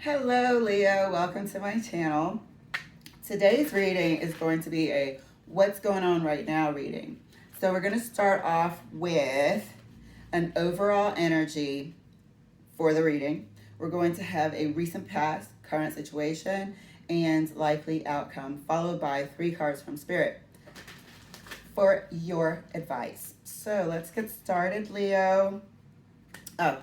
Hello, Leo. Welcome to my channel. Today's reading is going to be a what's going on right now reading. So we're going to start off with an overall energy for the reading. We're going to have a recent past, current situation, and likely outcome, followed by 3 cards from Spirit for your advice. So let's get started, Leo. Oh,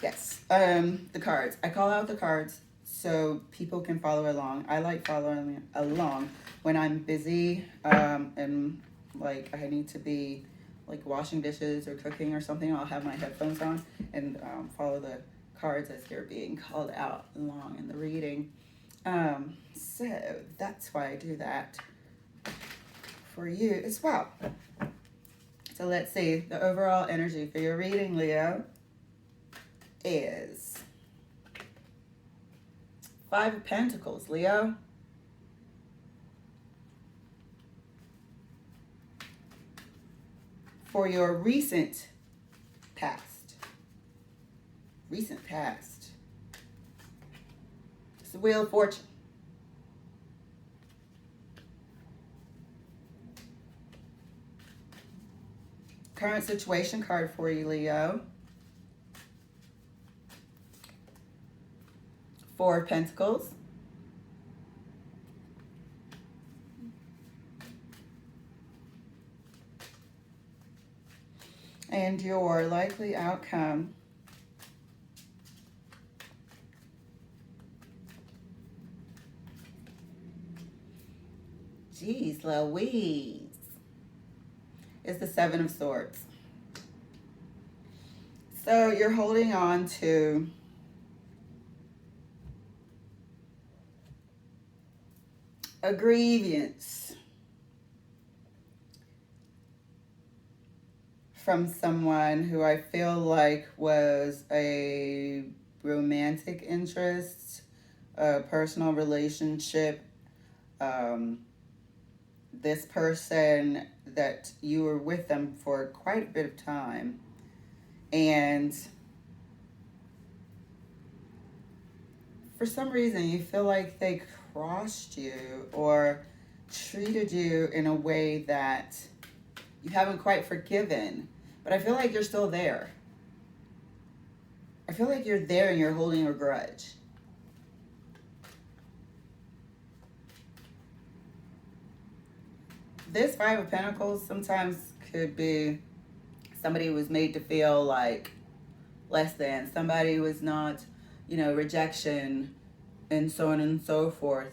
yes. The cards. I call out the cards so people can follow along. I like following along when I'm busy and like I need to be like washing dishes or cooking or something. I'll have my headphones on and follow the cards as they're being called out along in the reading. So that's why I do that for you as well. So let's see. The overall energy for your reading, Leo, is 5 of Pentacles, Leo. For your recent past. Recent past. It's the Wheel of Fortune. Current situation card for you, Leo. 4 of Pentacles. And your likely outcome. Jeez Louise. Is the 7 of Swords. So you're holding on to a grievance from someone who I feel like was a romantic interest, a personal relationship. This person that you were with them for quite a bit of time, and for some reason you feel like they crossed you or treated you in a way that you haven't quite forgiven, but I feel like you're still there. I feel like you're there and you're holding a grudge. This 5 of Pentacles sometimes could be somebody who was made to feel like less than. Somebody was not, rejection and so on and so forth.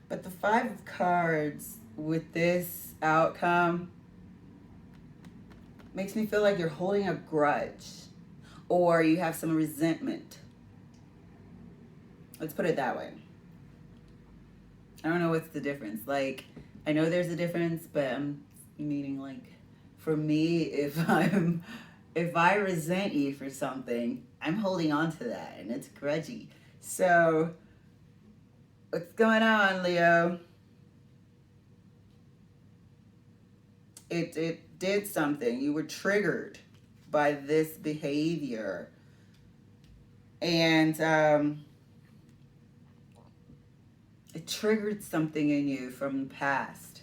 But the 5 of Cards with this outcome makes me feel like you're holding a grudge or you have some resentment. Let's put it that way. I don't know what's the difference. Like, I know there's a difference, but I'm meaning like, for me, if I resent you for something, I'm holding on to that and it's grudgy. So, what's going on, Leo? It did something. You were triggered by this behavior. And it triggered something in you from the past.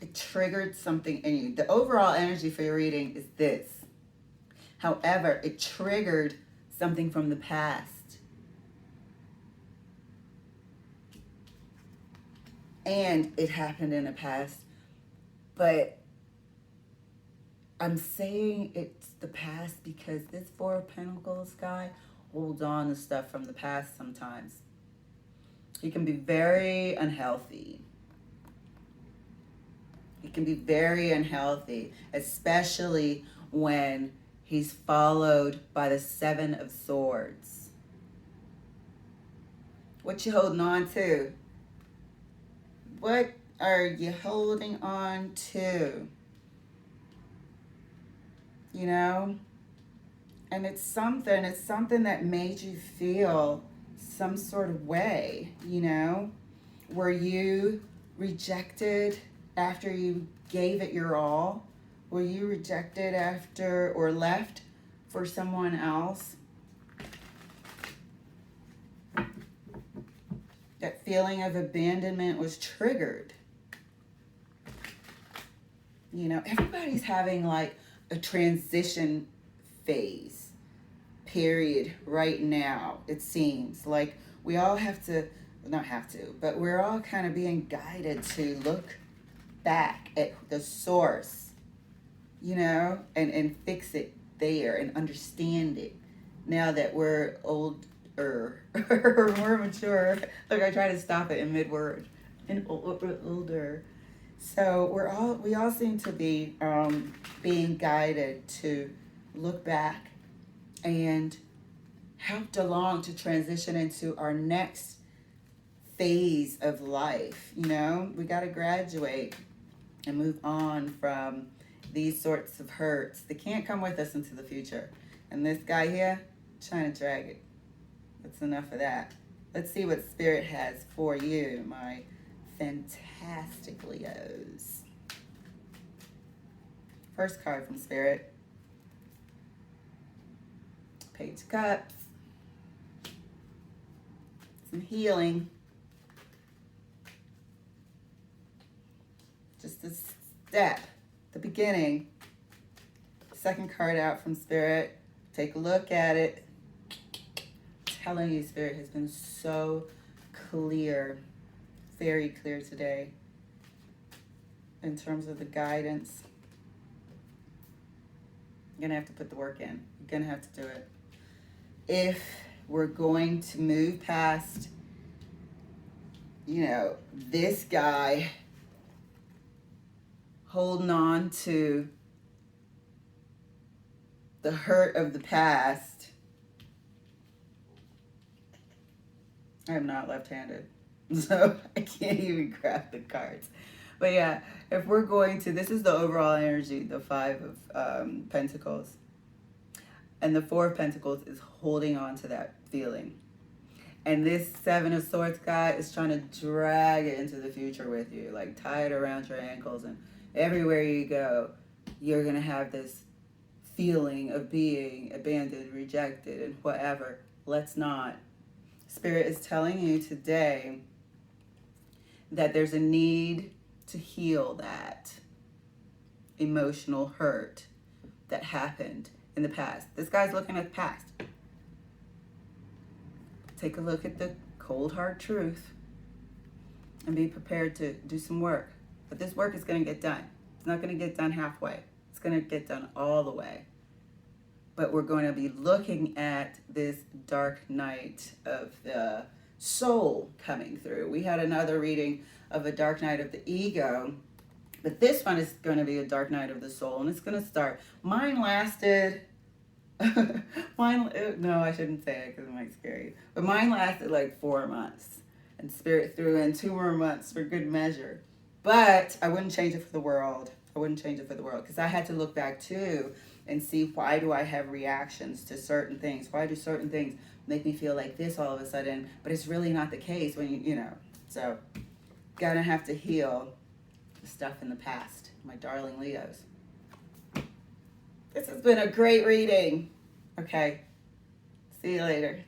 It triggered something in you. The overall energy for your reading is this. However, it triggered something from the past. And it happened in the past. But I'm saying it's the past because this 4 of Pentacles guy holds on to stuff from the past sometimes. He can be very unhealthy. He can be very unhealthy, especially when he's followed by the 7 of Swords. What you holding on to? What are you holding on to? And it's something that made you feel some sort of way, Were you rejected after you gave it your all? Were you rejected after or left for someone else? That feeling of abandonment was triggered. You know, everybody's having like a transition phase period right now. It seems like we all have to, not have to, but we're all kind of being guided to look back at the source, you know, and fix it there and understand it now that we're older or more mature. Look, I try to stop it in mid-word. And older. So we all seem to be being guided to look back and helped along to transition into our next phase of life. You know, we got to graduate and move on from these sorts of hurts that can't come with us into the future. And this guy here, trying to drag it. That's enough of that. Let's see what Spirit has for you, my fantastic Leos. First card from Spirit. Page of Cups. Some healing. Just a step, the beginning. Second card out from Spirit. Take a look at it. I'm telling you, Spirit has been so clear, very clear today in terms of the guidance. You're gonna have to put the work in. You're gonna have to do it. If we're going to move past, you know, this guy holding on to the hurt of the past. I am not left-handed, so I can't even grab the cards. But yeah, if we're going to, this is the overall energy, the Five of Pentacles. And the Four of Pentacles is holding on to that feeling. And this Seven of Swords guy is trying to drag it into the future with you, like tie it around your ankles, and everywhere you go, you're going to have this feeling of being abandoned, rejected, and whatever. Let's not. Spirit is telling you today that there's a need to heal that emotional hurt that happened in the past. This guy's looking at the past. Take a look at the cold, hard truth and be prepared to do some work. But this work is going to get done. It's not going to get done halfway. It's going to get done all the way. But we're going to be looking at this dark night of the soul coming through. We had another reading of a dark night of the ego, but this one is going to be a dark night of the soul, and it's going to start. Mine lasted, no, I shouldn't say it because it might scare you, but mine lasted like 4 months, and Spirit threw in 2 more months for good measure. But I wouldn't change it for the world. I wouldn't change it for the world, because I had to look back too and see, why do I have reactions to certain things? Why do certain things make me feel like this all of a sudden? But it's really not the case when you know. So, gonna have to heal the stuff in the past, my darling Leos. This has been a great reading. Okay, see you later.